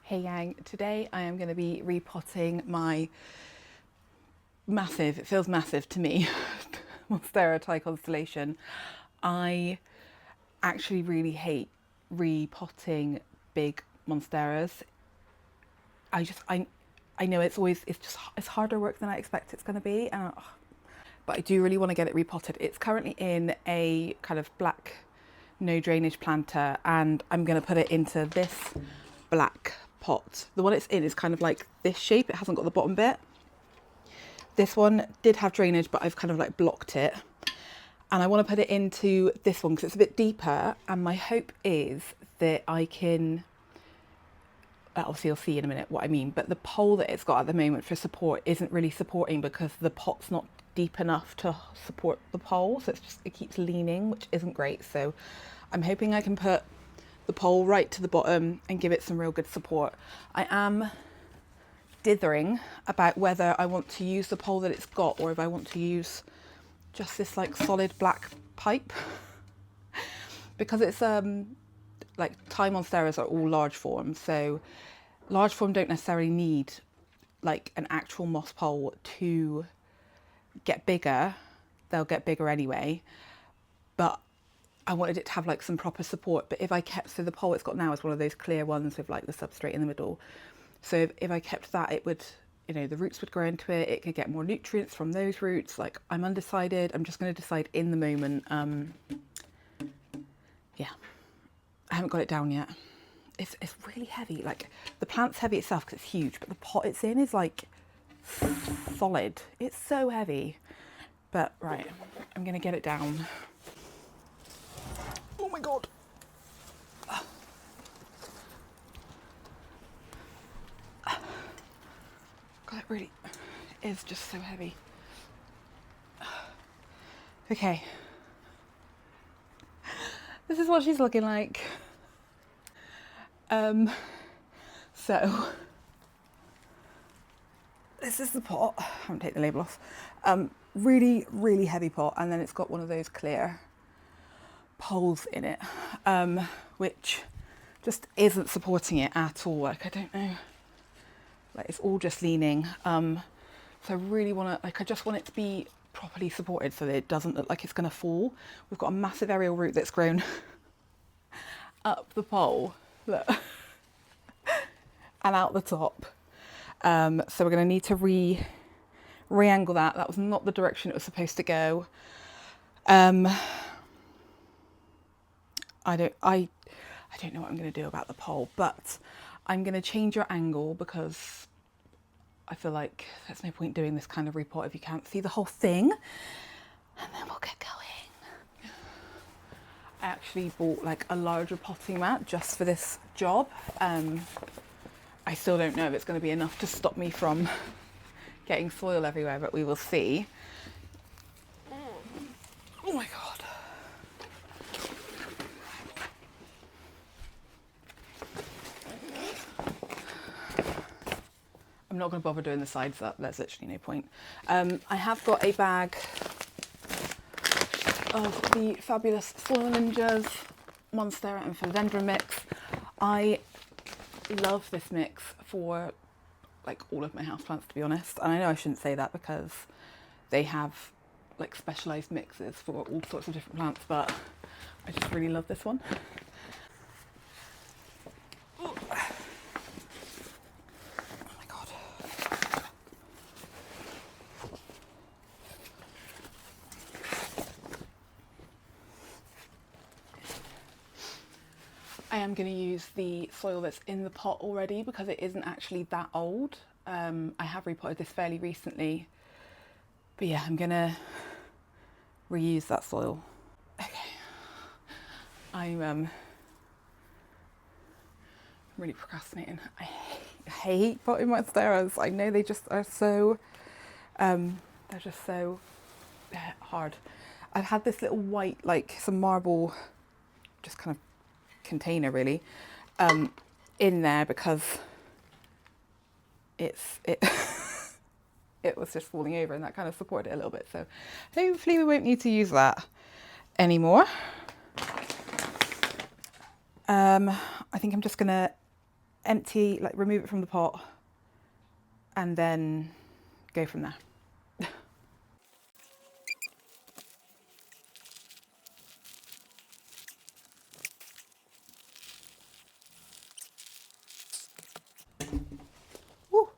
Hey gang, today I am going to be repotting my massive, it feels massive to me, Monstera Constellation. I actually really hate repotting big Monsteras. I know it's harder work than I expect it's going to be, but I do really want to get it repotted. It's currently in a kind of black no drainage planter, and I'm going to put it into this black pot. The one it's in is kind of like this shape, it hasn't got the bottom bit. This one did have drainage, but I've kind of like blocked it, and I want to put it into this one because it's a bit deeper, and my hope is that I can, obviously you'll see in a minute what I mean, but the pole that it's got at the moment for support isn't really supporting because the pot's not deep enough to support the pole, so it keeps leaning, which isn't great. So I'm hoping I can put the pole right to the bottom and give it some real good support. I am dithering about whether I want to use the pole that it's got or if I want to use just this like solid black pipe because it's like Thai monsteras are all large form, so large form don't necessarily need like an actual moss pole to get bigger. They'll get bigger anyway, but I wanted it to have like some proper support. But if I kept, so the pole it's got now is one of those clear ones with like the substrate in the middle. So if I kept that, it would, you know, the roots would grow into it. It could get more nutrients from those roots. Like, I'm undecided. I'm just going to decide in the moment. Yeah, I haven't got it down yet. It's really heavy. Like, the plant's heavy itself because it's huge, but the pot it's in is like solid. It's so heavy. But right, I'm going to get it down. Oh my God. God, it really is just so heavy. Okay. This is what she's looking like. So this is the pot. I haven't taken the label off. Really, really heavy pot, and then it's got one of those clear poles in it, which just isn't supporting it at all. Like, I don't know, like it's all just leaning. So I really want to, like, I just want it to be properly supported so that it doesn't look like it's going to fall. We've got a massive aerial root that's grown up the pole, look, and out the top. So we're going to need to re-angle that. That was not the direction it was supposed to go. I don't know what I'm going to do about the pole, but I'm going to change your angle because I feel like there's no point doing this kind of repot if you can't see the whole thing. And then we'll get going. I actually bought like a larger potting mat just for this job. I still don't know if it's going to be enough to stop me from getting soil everywhere, but we will see. Oh my God. I'm not going to bother doing the sides up, there's literally no point. I have got a bag of the fabulous Soil Ninjas Monstera and Philodendron mix. I love this mix for like all of my houseplants, to be honest. And I know I shouldn't say that because they have like specialised mixes for all sorts of different plants, but I just really love this one. I am going to use the soil that's in the pot already because it isn't actually that old. I have repotted this fairly recently, but yeah, I'm going to reuse that soil. Okay, I'm really procrastinating. I hate potting monsteras. I know they just are so, they're just so hard. I've had this little white, like some marble, just kind of container really, in there because it it was just falling over, and that kind of supported it a little bit. So hopefully we won't need to use that anymore. I think I'm just gonna empty, like remove it from the pot, and then go from there. Woo.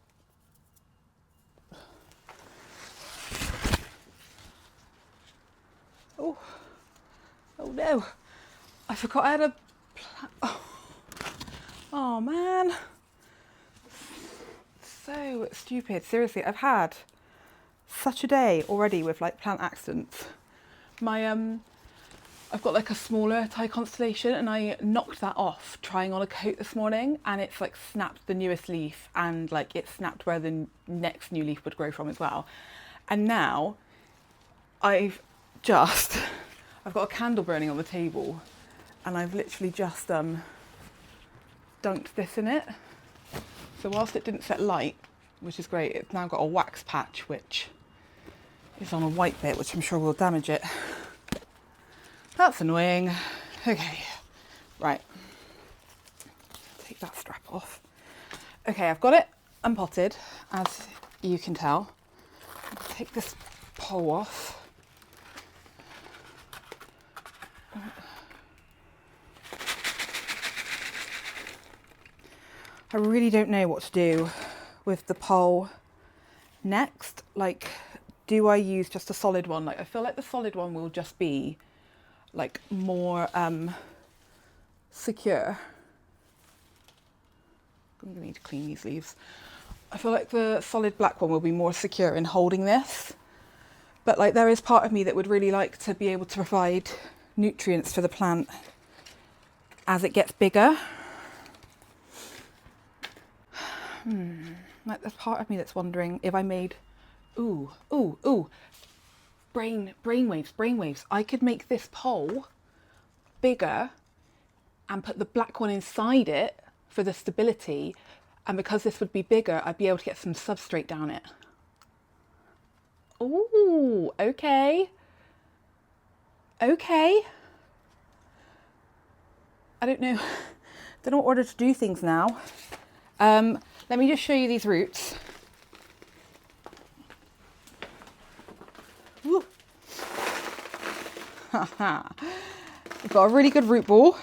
Oh, oh no, I forgot I had a oh man, so stupid. Seriously, I've had such a day already with like plant accidents. I've got like a smaller Thai Constellation and I knocked that off trying on a coat this morning, and it's like snapped the newest leaf, and like it snapped where the next new leaf would grow from as well. And now I've got a candle burning on the table, and I've literally just dunked this in it. So whilst it didn't set light, which is great, it's now got a wax patch which is on a white bit, which I'm sure will damage it. That's annoying. Okay, right. Take that strap off. Okay, I've got it unpotted, as you can tell. Take this pole off. I really don't know what to do with the pole next. Like, do I use just a solid one? Like, I feel like the solid one will just be like more secure. I'm gonna need to clean these leaves. I feel like the solid black one will be more secure in holding this, but like there is part of me that would really like to be able to provide nutrients for the plant as it gets bigger. Like there's part of me that's wondering if I made brainwaves. I could make this pole bigger and put the black one inside it for the stability, and because this would be bigger, I'd be able to get some substrate down it. Ooh, okay. Okay. I don't know what order to do things now. Let me just show you these roots. Woo. We've got a really good root ball.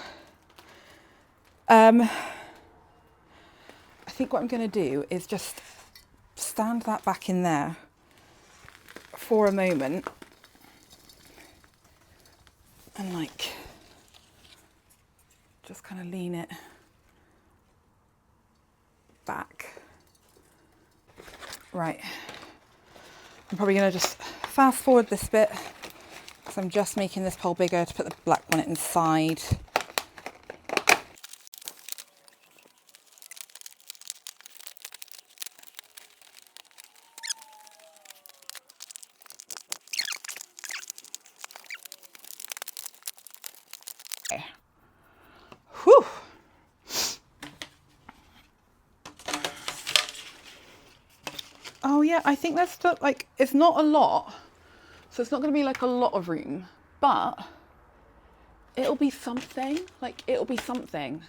I think what I'm going to do is just stand that back in there for a moment and like just kind of lean it back. Right, I'm probably going to just fast forward this bit because I'm just making this pole bigger to put the black one inside. Okay. Whew. Oh yeah, I think that's still, like, it's not a lot, so it's not going to be like a lot of room, but it'll be something. Like, it'll be something.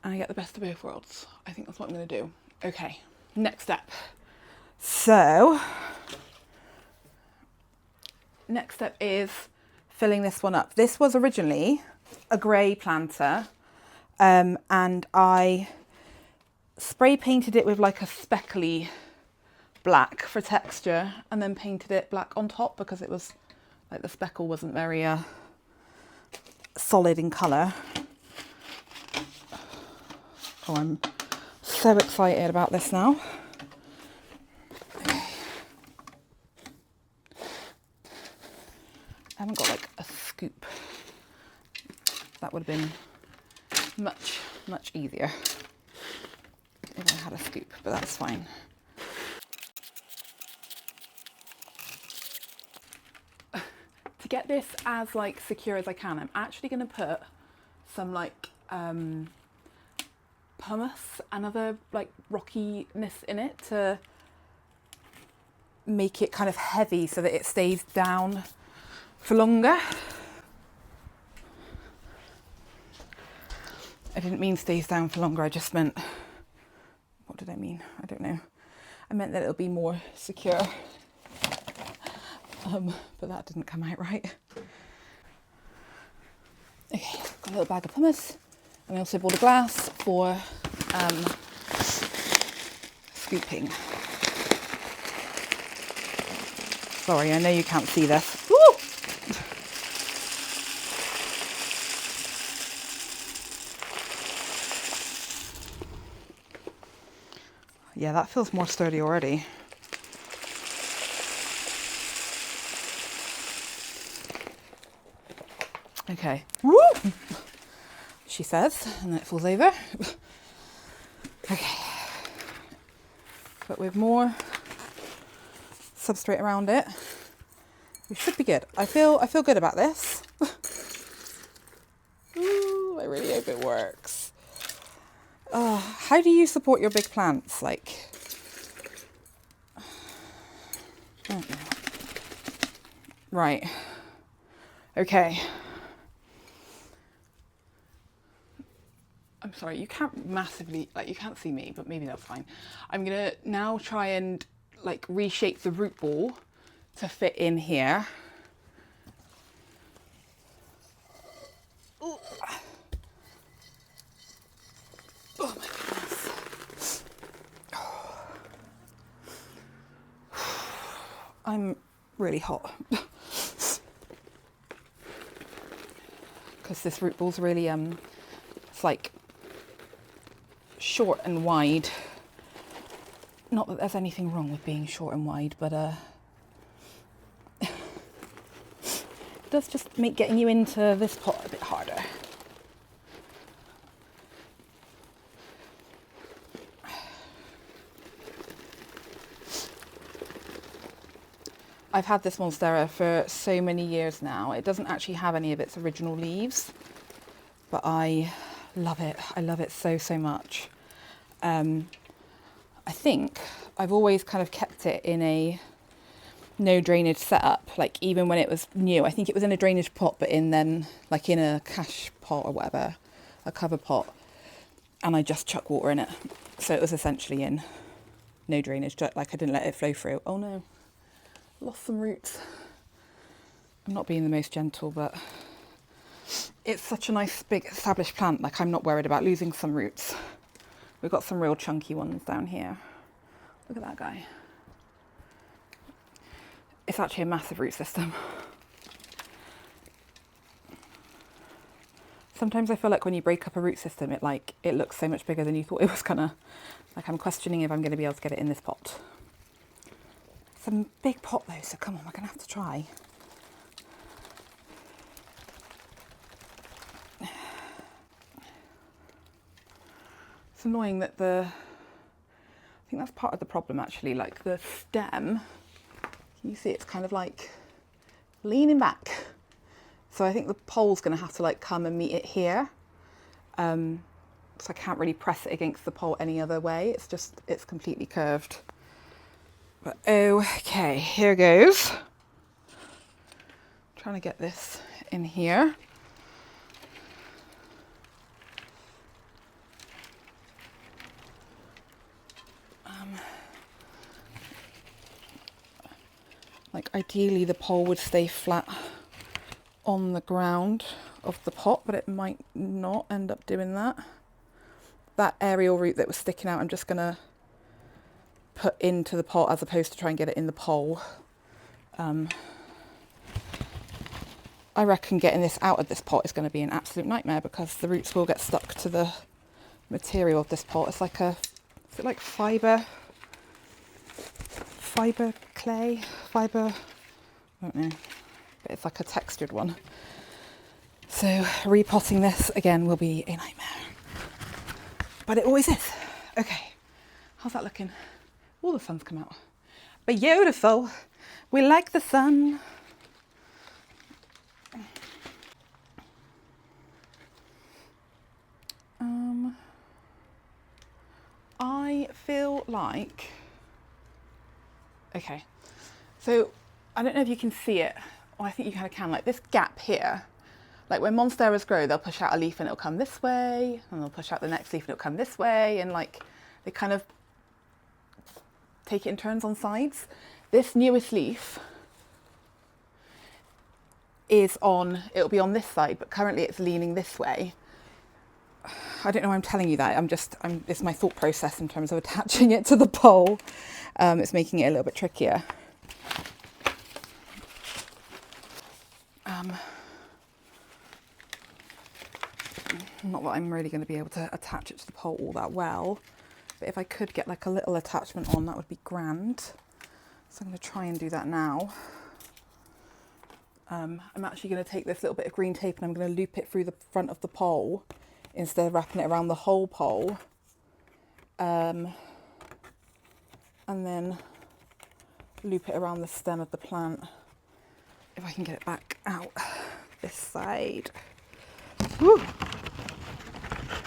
And I get the best of both worlds. I think that's what I'm going to do. Okay, next step. So, next step is filling this one up. This was originally a grey planter, and I spray painted it with like a speckly black for texture, and then painted it black on top because it was like the speckle wasn't very solid in colour. Oh, I'm so excited about this now. Okay. I haven't got like a scoop. That would have been much easier if I had a scoop, but that's fine. To get this as like secure as I can, I'm actually going to put some like pumice and other like rockiness in it to make it kind of heavy so that it stays down for longer. I didn't mean stays down for longer, I just meant, what did I mean? I don't know. I meant that it'll be more secure. But that didn't come out right. Okay, got a little bag of pumice. And I also bought a glass for scooping. Sorry, I know you can't see this. Woo! Yeah, that feels more sturdy already. Okay. Woo! She says, and then it falls over. Okay. But with more substrate around it, we should be good. I feel good about this. Ooh, I really hope it works. How do you support your big plants? Like, I don't know. Right. Okay. I'm sorry, you can't massively, like, you can't see me, but maybe that's fine. I'm gonna now try and like reshape the root ball to fit in here. Ooh. Oh my goodness. I'm really hot. Because this root ball's really, it's like short and wide. Not that there's anything wrong with being short and wide, but it does just make getting you into this pot a bit harder. I've had this Monstera for so many years now. It doesn't actually have any of its original leaves, but I love it. I love it so, so much. I think I've always kind of kept it in a no drainage setup, like even when it was new. I think it was in a drainage pot, but in a cash pot or whatever, a cover pot, and I just chuck water in it. So it was essentially in no drainage, like I didn't let it flow through. Oh no, lost some roots. I'm not being the most gentle, but it's such a nice big established plant, like I'm not worried about losing some roots. We've got some real chunky ones down here. Look at that guy. It's actually a massive root system. Sometimes I feel like when you break up a root system, it looks so much bigger than you thought it was gonna. Like I'm questioning if I'm gonna be able to get it in this pot. It's a big pot though, so come on, we're gonna have to try. It's annoying that I think that's part of the problem actually, like the stem, can you see it's kind of like leaning back. So I think the pole's gonna have to like come and meet it here. So I can't really press it against the pole any other way. It's completely curved. But okay, here goes. Trying to get this in here. Like ideally the pole would stay flat on the ground of the pot, but it might not end up doing that. That aerial root that was sticking out, I'm just gonna put into the pot as opposed to try and get it in the pole. I reckon getting this out of this pot is going to be an absolute nightmare because the roots will get stuck to the material of this pot. It's like is it like fibre clay? I don't know, but it's like a textured one. So repotting this again will be a nightmare. But it always is. Okay, how's that looking? All the sun's come out. Beautiful. We like the sun. I feel like, okay, so I don't know if you can see it, or I think you kind of can, like this gap here, Like when monsteras grow, they'll push out a leaf and it'll come this way, and they'll push out the next leaf and it'll come this way, and like they kind of take it in turns on sides. This newest leaf is it'll be on this side, but currently it's leaning this way. I don't know why I'm telling you that. It's my thought process in terms of attaching it to the pole. It's making it a little bit trickier. Not that I'm really going to be able to attach it to the pole all that well, but if I could get like a little attachment on, that would be grand. So I'm going to try and do that now. I'm actually going to take this little bit of green tape and I'm going to loop it through the front of the pole instead of wrapping it around the whole pole. And then loop it around the stem of the plant. If I can get it back out this side. Woo!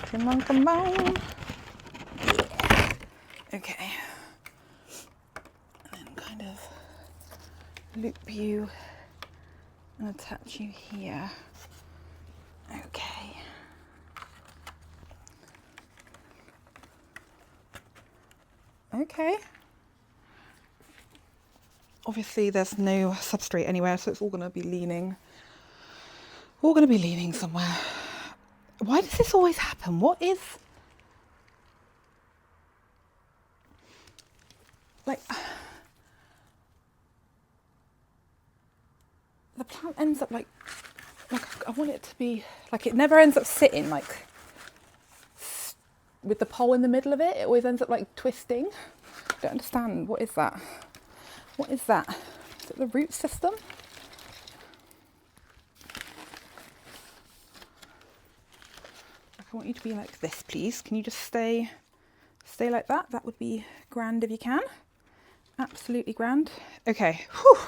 Come on, come on. Yeah. Okay. And then kind of loop you and attach you here. Okay. Okay. Obviously there's no substrate anywhere, so it's all going to be leaning somewhere. Why does this always happen? What is... Like... The plant ends up like I want it to be... Like it never ends up sitting like... With the pole in the middle of it. It always ends up like twisting. I don't understand. What is that? What is that? Is it the root system? I want you to be like this, please. Can you just stay like that? That would be grand if you can. Absolutely grand. Okay. Whew.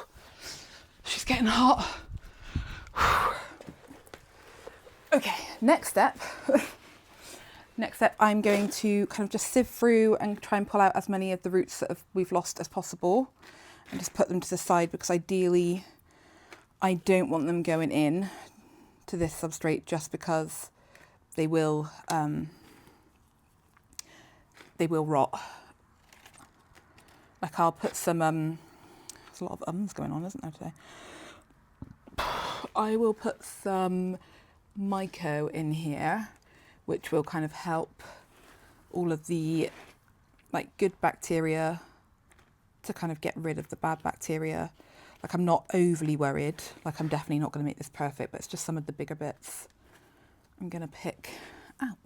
She's getting hot. Whew. Okay, next step. Next step, I'm going to kind of just sieve through and try and pull out as many of the roots that we've lost as possible and just put them to the side, because ideally I don't want them going in to this substrate just because they will rot. Like I'll put some, there's a lot of ums going on, isn't there today? I will put some myco in here, which will kind of help all of the like good bacteria to kind of get rid of the bad bacteria. Like I'm not overly worried, like I'm definitely not going to make this perfect, but it's just some of the bigger bits I'm going to pick out.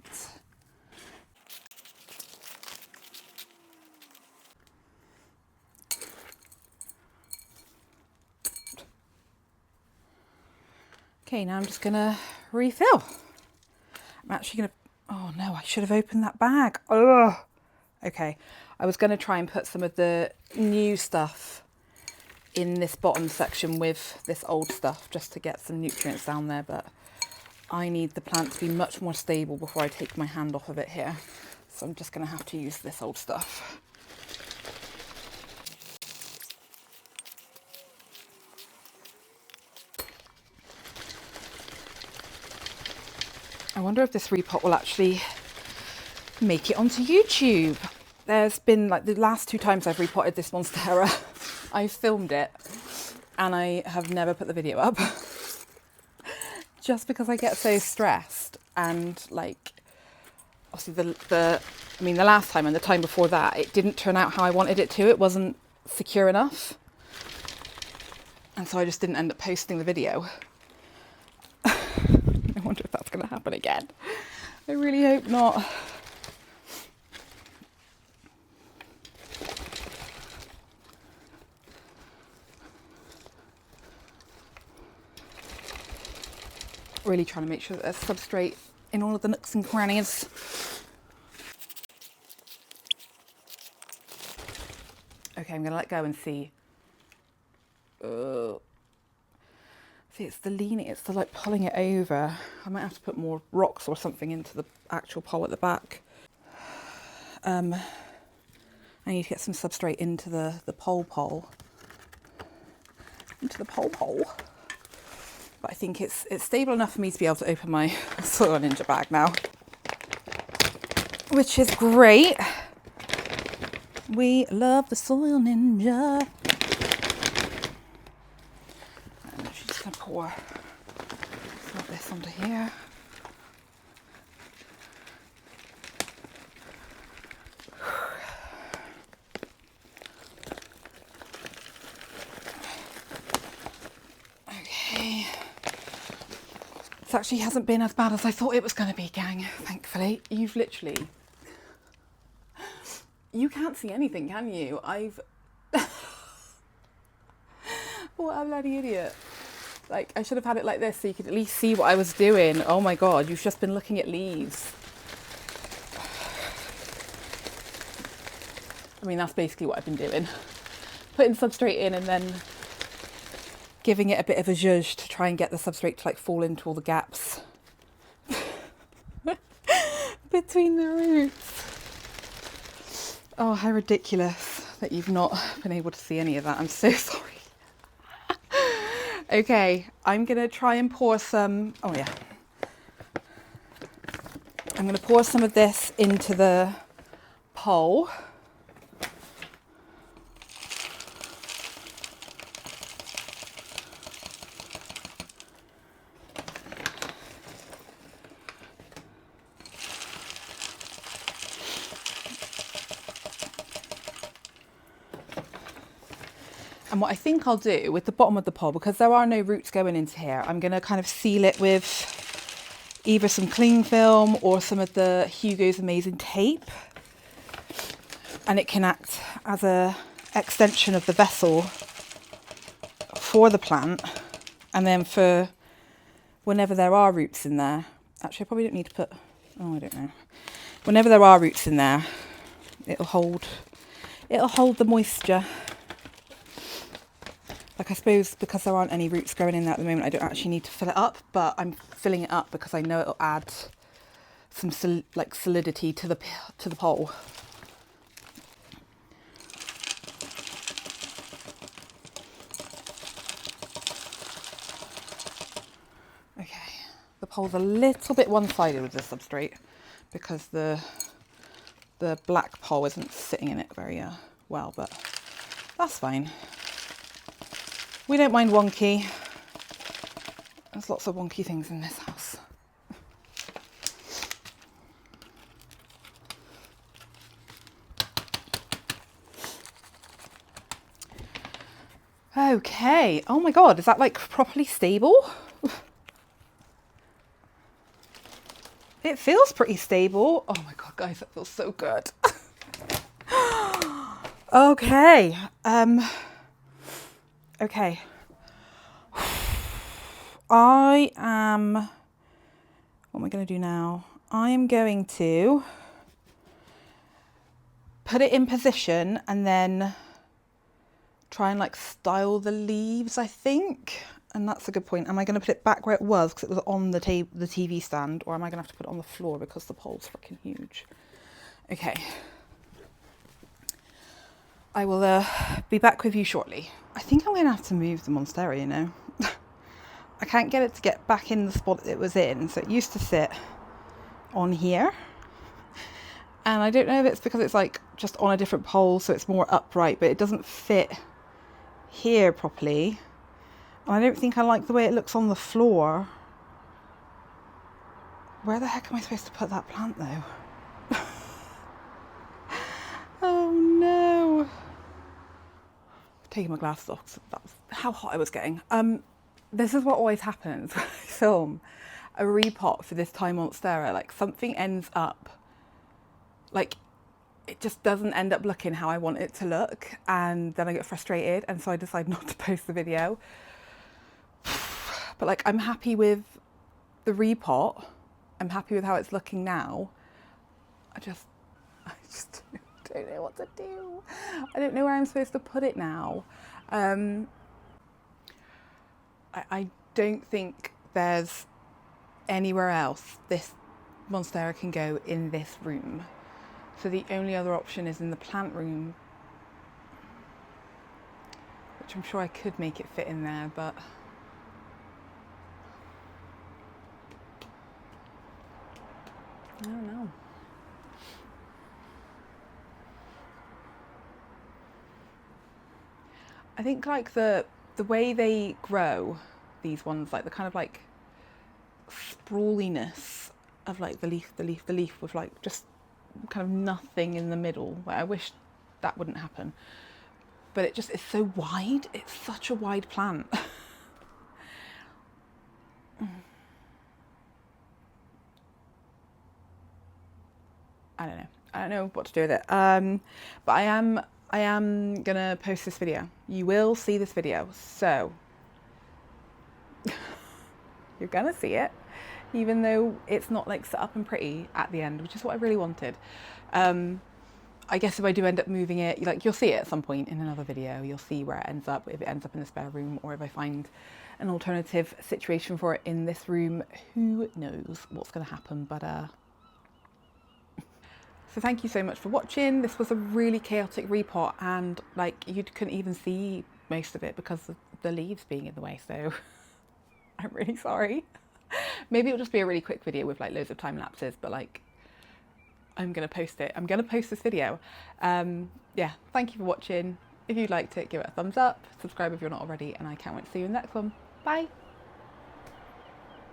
Okay, now I'm just going to refill. I'm actually going to, oh no, I should have opened that bag. Ugh. Okay, I was going to try and put some of the new stuff in this bottom section with this old stuff just to get some nutrients down there, but I need the plant to be much more stable before I take my hand off of it here. So I'm just going to have to use this old stuff. I wonder if this repot will actually make it onto YouTube. There's been like the last 2 times I've repotted this Monstera, I filmed it and I have never put the video up just because I get so stressed. And like obviously the last time and the time before that, it didn't turn out how I wanted it to. It wasn't secure enough, and so I just didn't end up posting the video. I wonder if that's going to happen again. I really hope not. Really trying to make sure that there's substrate in all of the nooks and crannies. Okay, I'm going to let go and see. See, it's the leaning, it's the like pulling it over. I might have to put more rocks or something into the actual pole at the back. I need to get some substrate into the pole. Into the pole. But I think it's stable enough for me to be able to open my Soil Ninja bag now, which is great. We love the Soil Ninja. And she's just going to pour some of this onto here. Okay. This actually hasn't been as bad as I thought it was going to be, gang, thankfully. You've literally... You can't see anything, can you? What a bloody idiot. Like, I should have had it like this so you could at least see what I was doing. Oh my God, you've just been looking at leaves. I mean, that's basically what I've been doing. Putting substrate in and then giving it a bit of a zhuzh to try and get the substrate to like fall into all the gaps between the roots. Oh, how ridiculous that you've not been able to see any of that. I'm so sorry. Okay, I'm going to try and pour some, oh yeah. I'm going to pour some of this into the pole. And what I think I'll do with the bottom of the pole, because there are no roots going into here, I'm going to kind of seal it with either some cling film or some of the Hugo's Amazing tape. And it can act as a extension of the vessel for the plant. And then for whenever there are roots in there, actually I probably don't need to put, oh I don't know. Whenever there are roots in there, it'll hold the moisture. Like, I suppose because there aren't any roots growing in there at the moment, I don't actually need to fill it up, but I'm filling it up because I know it'll add some solidity to the pole. Okay, the pole's a little bit one-sided with the substrate because the black pole isn't sitting in it very well, but that's fine. We don't mind wonky. There's lots of wonky things in this house. Okay. Oh my God, is that like properly stable? It feels pretty stable. Oh my God, guys, that feels so good. Okay. Okay. What am I going to do now? I am going to put it in position and then try and like style the leaves, I think. And that's a good point. Am I going to put it back where it was because it was on the TV stand, or am I going to have to put it on the floor because the pole's freaking huge? Okay. I will be back with you shortly. I think I'm going to have to move the Monstera, you know. I can't get it to get back in the spot it was in. So it used to sit on here. And I don't know if it's because it's like just on a different pole, so it's more upright, but it doesn't fit here properly. And I don't think I like the way it looks on the floor. Where the heck am I supposed to put that plant though? Oh no. Taking my glasses off, so that's how hot I was getting. This is what always happens when I film a repot for this Thai Monstera. Like, something ends up, like, it just doesn't end up looking how I want it to look, and then I get frustrated, and so I decide not to post the video. But like, I'm happy with the repot. I'm happy with how it's looking now. I just don't know what to do. I don't know where I'm supposed to put it now. I don't think there's anywhere else this Monstera can go in this room. So the only other option is in the plant room, which I'm sure I could make it fit in there, but I don't know. I think like the way they grow, these ones, like the kind of like sprawliness of like the leaf with like just kind of nothing in the middle. Like, I wish that wouldn't happen, but it just is so wide. It's such a wide plant. I don't know. I don't know what to do with it. But I am gonna post this video. You will see this video, so you're gonna see it, even though it's not like set up and pretty at the end, which is what I really wanted. I guess if I do end up moving it, like you'll see it at some point in another video. You'll see where it ends up, if it ends up in the spare room, or if I find an alternative situation for it in this room. Who knows what's gonna happen? But so thank you so much for watching. This was a really chaotic repot, and like you couldn't even see most of it because of the leaves being in the way, so I'm really sorry. Maybe it'll just be a really quick video with like loads of time lapses, but like I'm gonna post it. I'm gonna post this video. Yeah, thank you for watching. If you liked it, give it a thumbs up, subscribe if you're not already, and I can't wait to see you in the next one. Bye.